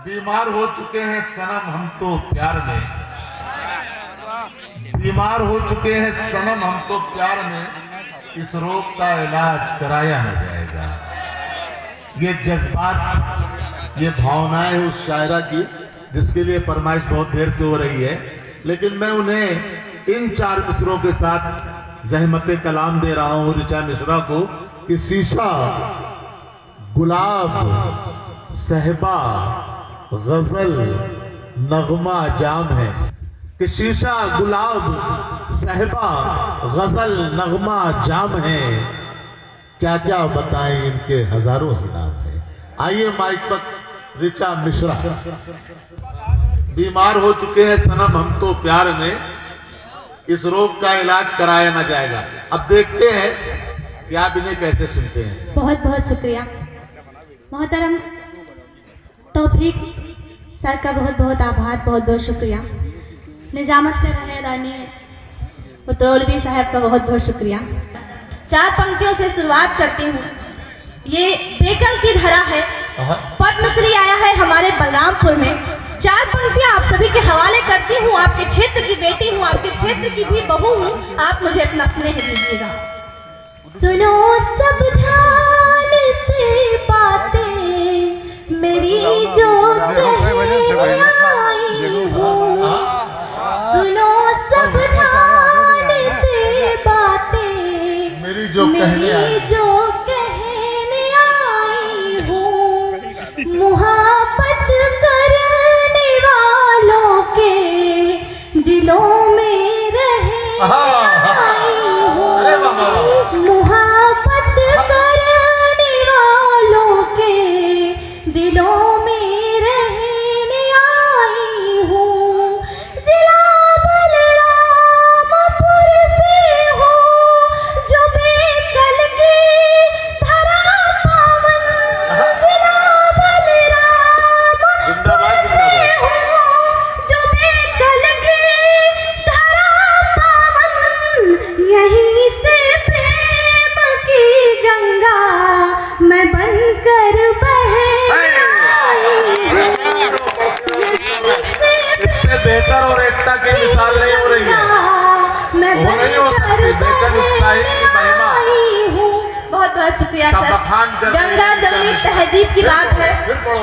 बीमार हो चुके हैं सनम हम तो प्यार में, बीमार हो चुके हैं सनम हम तो प्यार में, इस रोग का इलाज कराया न जाएगा। ये जज्बात, ये भावनाएं हैं उस शायरा की जिसके लिए फरमाइश बहुत देर से हो रही है, लेकिन मैं उन्हें इन 4 मिसरों के साथ जहमत कलाम दे रहा हूँ ऋचा मिश्रा को कि शीशा, गुलाब, सहबा, गजल, नगमा जाम है। कि शीशा, गुलाब, सहबा, गजल, नगमा जाम है, क्या क्या बताएं इनके हजारों ही नाम है। आइए माइक पर ऋचा मिश्रा। बीमार हो चुके हैं सनम हम तो प्यार में, इस रोग का इलाज कराया ना जाएगा। अब देखते हैं कि आप इन्हें कैसे सुनते हैं। बहुत बहुत शुक्रिया मोहतरम तौफीक सर का, बहुत बहुत आभार, बहुत बहुत शुक्रिया। निजामत कर रहे आदरणीय उतरौलवी साहब का बहुत बहुत शुक्रिया। 4 पंक्तियों से शुरुआत करती हूँ। ये बेकल की धरा है, पद्मश्री आया है हमारे बलरामपुर में। 4 पंक्तियाँ आप सभी के हवाले करती हूँ। आपके क्षेत्र की बेटी हूँ, आपके क्षेत्र की भी बहू हूँ, आप मुझे अपना स्नेह दीजिएगा। सुनो सब ध्यान से बातें मेरी जो कहने आई हूँ, सुनो सब ध्यान से बातें मेरी जो कहने आई हूँ, मुहब्बत करने वालों के दिलों में रहने आई हूँ, मुहब्बत करने वालों के दिलों में रहने आई हूँ। जिला बलरामपुर से हूँ जो बेकल की धरा पावन, जिला बलरामपुर से हूँ जो बेकल की धरा पावन, यहीं से प्रेम की गंगा मैं बनकर इससे बेहतर और एकता की मिसाल नहीं हो रही है, वो नहीं हो सकती। बेकल उत्साही की महिमा। बहुत बहुत शुक्रिया सर। बखान गंगा जमनी तहजीब की बात है।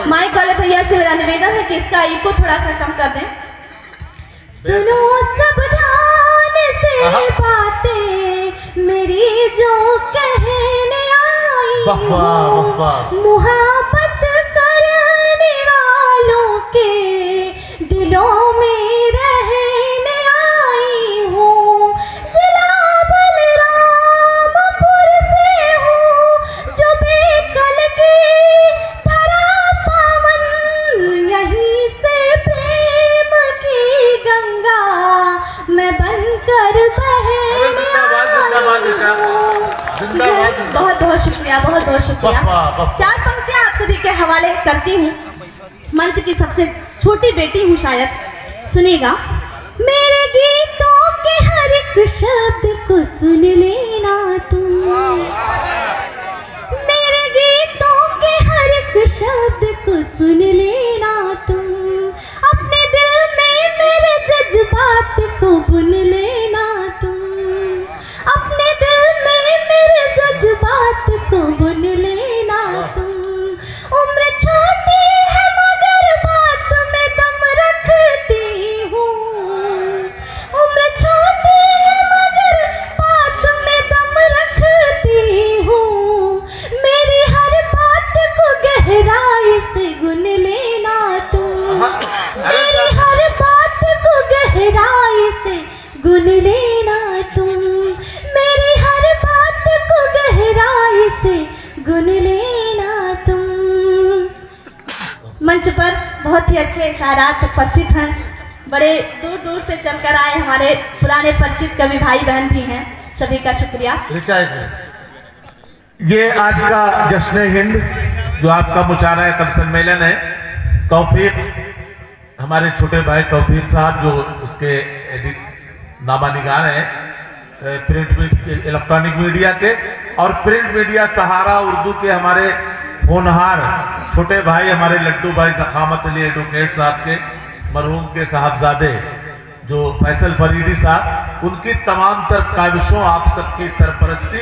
माइक वाले भैया से मेरा निवेदन है कि इसका इको थोड़ा सा कम कर दें। सुनो सब ध्यान से बातें मेरी जो कहने आई हूँ, मुहब्बत करने वालों के दिलों में रहने आई हूँ। जिला बलरामपुर से हूँ जो बेकल की धरा पावन, यहीं से प्रेम की गंगा मैं बनकर बहुत बहुत शुक्रिया, बहुत बहुत शुक्रिया। 4 पंक्तियाँ आप सभी के हवाले करती हूँ। मंच की सबसे छोटी बेटी हूँ शायद, सुनिएगा। मेरे गीतों के हर एक शब्द को सुन लेना तुम, मेरे गीतों के हर एक शब्द को सुन लेना तुम, अपने दिल में मेरे जज्बात को बुन लेना तुम, अपने दिल में मेरे जज्बात को बुन लेना तुम। उम्र छोटी है मगर बात में दम रखती हूँ, उम्र छोटी है मगर बात में दम रखती हूँ, मेरी हर बात को गहराई से गुन लेना तुम, मेरी हर बात को गहराई से गुन लेना तुम, मेरी हर बात को गहराई से गुन लेना तुम। मंच पर बहुत ही अच्छे शायरात उपस्थित हैं, बड़े दूर दूर से चलकर आए हमारे पुराने परिचित कवि भाई बहन भी हैं, सभी का शुक्रिया। ये आज का जश्न हिंद जो आपका मुशायरा कवि सम्मेलन है, तौफीक हमारे छोटे भाई तौफीक साहब जो उसके नामा निगार हैं, प्रिंट इलेक्ट्रॉनिक मीडिया के, और प्रिंट मीडिया सहारा उर्दू के हमारे होनहार छोटे भाई हमारे लड्डू भाई ज़खामत अली एडवोकेट साहब के मरहूम के साहबजादे जो फैसल फरीदी साहब, उनकी तमाम तर काविशों आप सबकी सरपरस्ती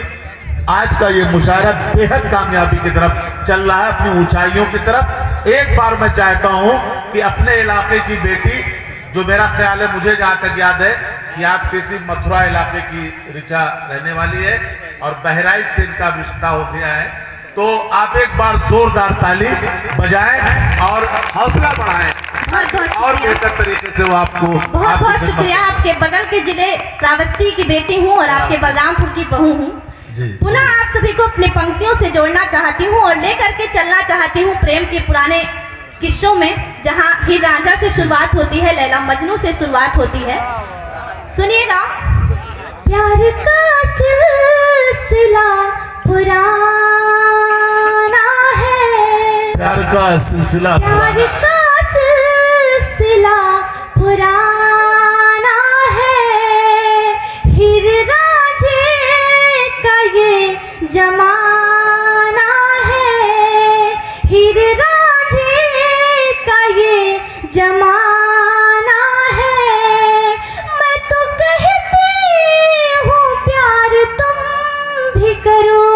आज का ये मुशायरा बेहद कामयाबी की तरफ चल रहा है, अपनी ऊंचाइयों की तरफ। एक बार मैं चाहता हूं कि अपने इलाके की बेटी, जो मेरा ख्याल है, मुझे जहाँ तक याद है कि आप किसी मथुरा इलाके की ऋचा रहने वाली है और बहराइच से इनका रिश्ता हो गया है, तो आप एक बार जोरदार ताली बजाएं और हौसला बढ़ाएं और बेहतर तरीके से वो आपको बहुत बहुत शुक्रिया। आपके बगल के जिले श्रावस्ती की बेटी हूँ और आपके बलरामपुर की बहू हूँ। पुनः आप सभी को अपनी पंक्तियों से जोड़ना चाहती हूँ और लेकर के चलना चाहती हूँ प्रेम के पुराने किस्सों में, जहाँ हीर रांझा से शुरुआत होती है, लैला मजनू से शुरुआत होती है। सुनिएगा। प्यार का सिलसिला पुराना है, प्यार का सिलसिला पुराना है, हीर रांझे का ये जमाना है, हीर रांझे का ये जमाना है। मैं तो कहती हूँ प्यार तुम भी करो,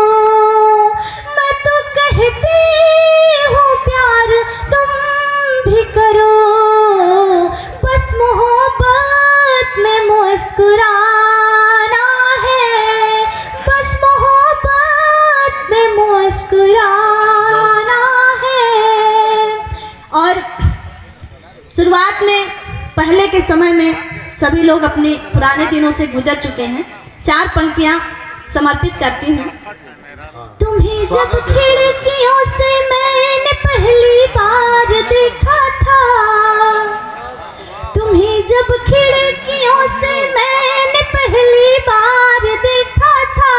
मैं तो कहती हूँ प्यार तुम भी करो, बस मोहब्बत में मुस्कुराना है, बस मोहब्बत में मुस्कुराना है। और शुरुआत में पहले के समय में सभी लोग अपने पुराने दिनों से गुजर चुके हैं। 4 पंक्तियां समर्पित करती हूँ। तुम्हें जब खिड़कियों से मैंने पहली बार देखा था, तुम्हें जब खिड़कियों से मैंने पहली बार देखा था,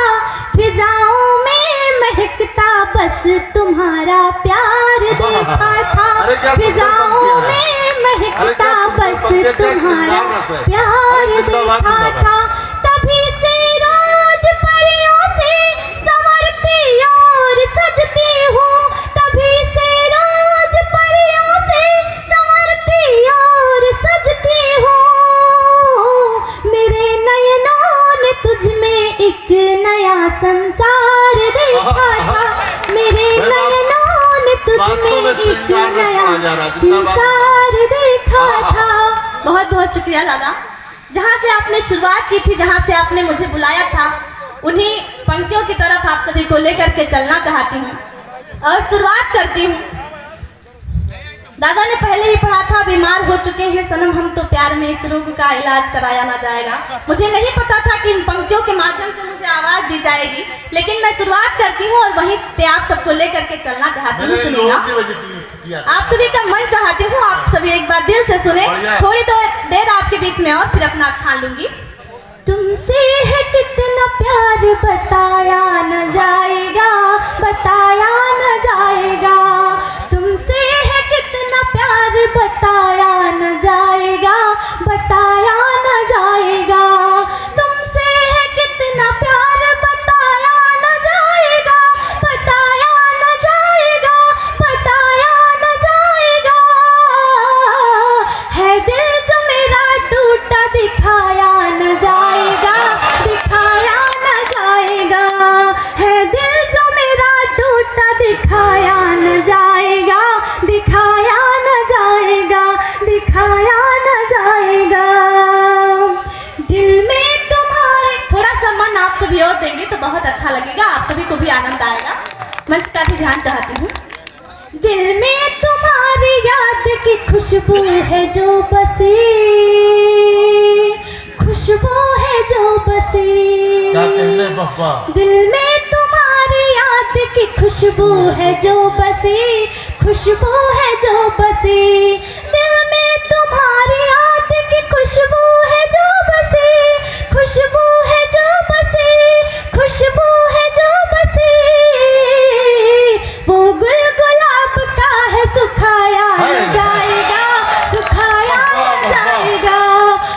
फिजाओं में महकता बस तुम्हारा प्यार देखा था, फिजाओं में महकता बस तुम्हारा प्यार देखा था। तभी से रोज परियों से संवरती और सजती हूँ, तभी से रोज परियों से संवरती और सजती हूँ। मेरे नयनों ने तुझ में एक नया संसार देखा था, मेरे नयनों ने तुझ में एक नया संसार देखा था। बहुत बहुत शुक्रिया दादा। जहाँ से आपने शुरुआत की थी, जहाँ से आपने मुझे बुलाया था, उन्हीं पंक्तियों की तरफ आप सभी को लेकर के चलना चाहती हूँ और शुरुआत करती हूँ। दादा ने पहले ही पढ़ा था, बीमार हो चुके हैं सनम हम तो प्यार में, इस रोग का इलाज कराया ना जाएगा। मुझे नहीं पता था कि इन पंक्तियों के माध्यम से मुझे आवाज दी जाएगी, लेकिन मैं शुरुआत करती हूँ और वहीं पे आप सबको लेकर के चलना चाहती हूँ। सुनिएगा। आप सभी का मन चाहती हूँ, आप सभी एक बार दिल से सुने। थोड़ी देर आपके बीच में और फिर अपना स्थान लूंगी। तुमसे है कितना प्यार बताया न जाएगा, बताया न जाएगा, तुमसे है कितना प्यार बताया न जाएगा, बताया न जाएगा, तुमसे है कितना प्यार बताया न जाएगा, बताया न जाएगा, बताया न जाएगा। है दिल जो मेरा टूटा दिखाया न जाएगा, दिखाया न जाएगा, है दिल जो मेरा टूटा दिखाया न जाएगा, दिखाया न जाएगा, दिखाया न जाएगा। दिल में तुम्हारे, थोड़ा सा मन आप सभी और देंगे तो बहुत अच्छा लगेगा, आप सभी को भी आनंद आएगा। मंच का भी ध्यान चाहती हूँ। दिल में तुम्हारी याद की खुशबू है जो बसी, खुशबू है जो बसी, दिल में तुम्हारी याद की खुशबू है जो बसी, खुशबू है जो बसी, दिल में तुम्हारी याद की खुशबू है जो बसी, खुशबू है जो बसी, खुशबू है जो बसी। वो गुल गुलाब का है सुखाया न जाएगा, सुखाया न जाएगा,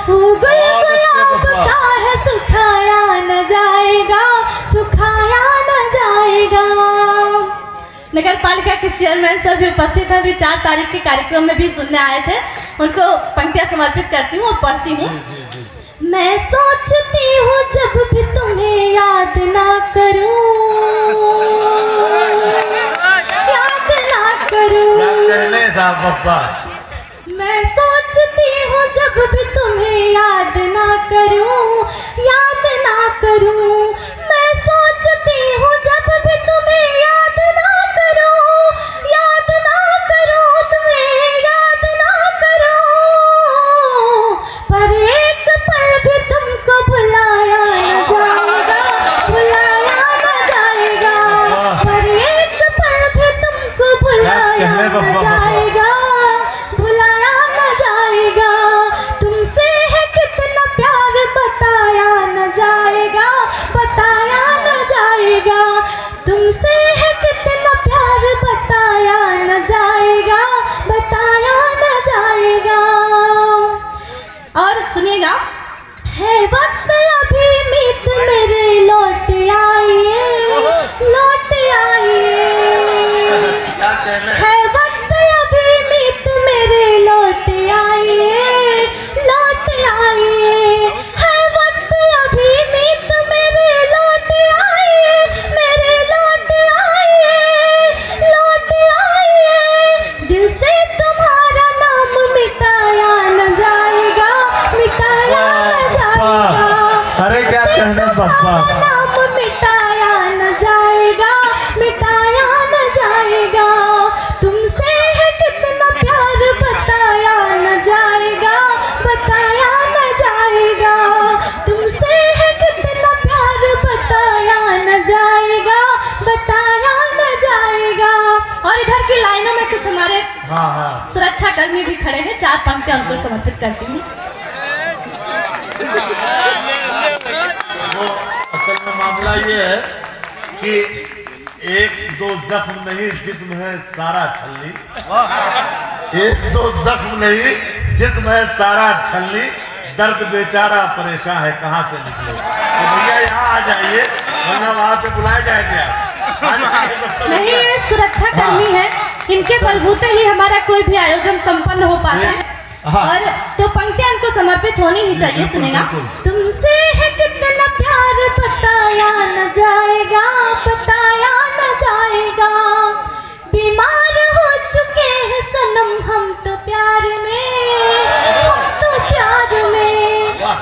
वो गुल गुलाब का है सुखाया न जाएगा, सुखाया न जाएगा। नगर पालिका के चेयरमैन सर भी उपस्थित हैं, अभी 4 तारीख के कार्यक्रम में भी सुनने आए थे। उनको पंक्तियां समर्पित करती हूँ और पढ़ती हूँ। मैं सोचती हूँ जब भी तुम्हें याद ना करूँ, याद ना करूँ। क्या कहने साहब पप्पा। मैं सोचती हूँ जब भी तुम्हें याद ना करूँ, याद ना करूँ। मैं सोचती हूँ जब भी तुम्हें याद ना करूँ, याद ना करूँ, तुम्हें याद ना करूँ। पर एक पल भी तुमको भुलाया न जाएगा, भुलाया न जाएगा। पर एक पल भी तुमको भुलाया न जाएगा, भुलाया न जाएगा। तुमसे है कितना प्यार बताया न जाएगा, बताया न जाएगा। तुमसे है कितना प्यार बताया न जाएगा, बताया न जाएगा। और सुनिएगा, है वक्त अभी मीत मेरे लौट आइए, लौट आइए। क्या कहने। है वक्त अभी मीत मेरे लौट आइए, लौट आइए। है वक्त अभी मीत मेरे लौट आइए, मेरे लौट आइए, लौट आइए। दिल से तुम्हारा नाम मिटाया न जाएगा, मिटाया न जाएगा। अरे क्या कहने पप्पा। नाम मिटाया न जाएगा, मिटाया न जाएगा। तुमसे है कितना प्यार बताया न जाएगा, बताया न जाएगा। तुमसे है कितना प्यार बताया न जाएगा, बताया न जाएगा। और इधर की लाइनों में कुछ हमारे सुरक्षा कर्मी भी खड़े हैं, 4 पंक्तियां उनको समर्पित करती हूँ। वो असल में मामला ये है कि 1-2 जख्म नहीं जिस्म है सारा छलनी, 1-2 जख्म नहीं जिस्म है सारा छलनी। दर्द बेचारा परेशान है कहाँ से निकले। तो भैया यहाँ आ जाइए वरना वहां से बुलाए जाएंगे आप। नहीं, ये सुरक्षा कर्मी है, इनके बलबूते ही हमारा कोई भी आयोजन संपन्न हो पाता है। और तो पंक्तियां इनको समर्पित होनी ही चाहिए। सुनेगा, तुमसे है कितना प्यार बताया न जाएगा, बताया न जाएगा। बीमार हो चुके हैं सनम हम तो प्यार में, हम तो प्यार में।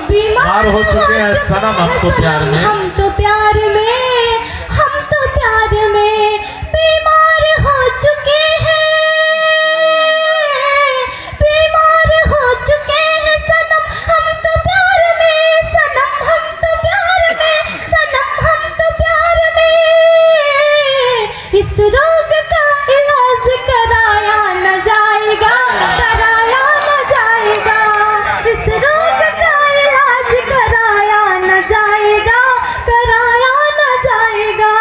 बीमार हो चुके हैं सनम हम तो प्यार में, हम तो प्यार में, हम तो प्यार में। बीमार हो चुके हैं, बीमार हो चुके हैं सनम हम तो प्यार में, सनम हम तो प्यार में, सनम हम तो प्यार में। इस रोग का इलाज कराया न जाएगा, कराया न जाएगा। इस रोग का इलाज कराया न जाएगा, कराया न जाएगा।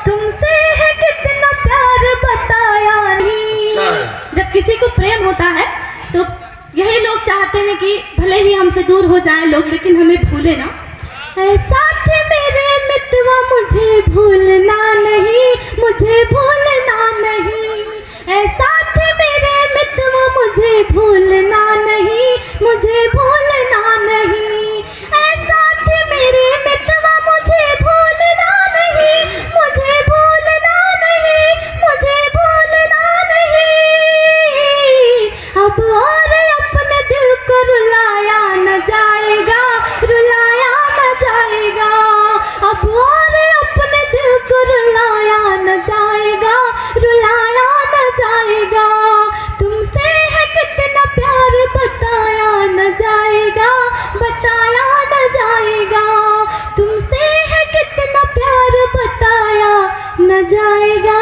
तुमसे है कितना प्यार बताया नहीं। जब किसी को प्रेम होता है तो यही लोग चाहते हैं कि भले ही हमसे दूर हो जाए लोग, लेकिन हमें भूले ना। ऐसा थे मेरे मितवा मुझे भूलना नहीं, मुझे भूलना नहीं। ऐसा थे मेरे मितवा मुझे भूलना नहीं, मुझे भूलना नहीं। ऐसा थे मेरे मितवा मुझे भूलना नहीं, मुझे भूलना नहीं, मुझे भूलना नहीं। अब और अपने दिल को रुलाया न जाएगा, रुलाया न जाएगा। अब और अपने दिल को रुलाया न जाएगा, रुलाया न जाएगा। तुमसे है कितना प्यार बताया न जाएगा, बताया न जाएगा। तुमसे है कितना प्यार बताया न जाएगा।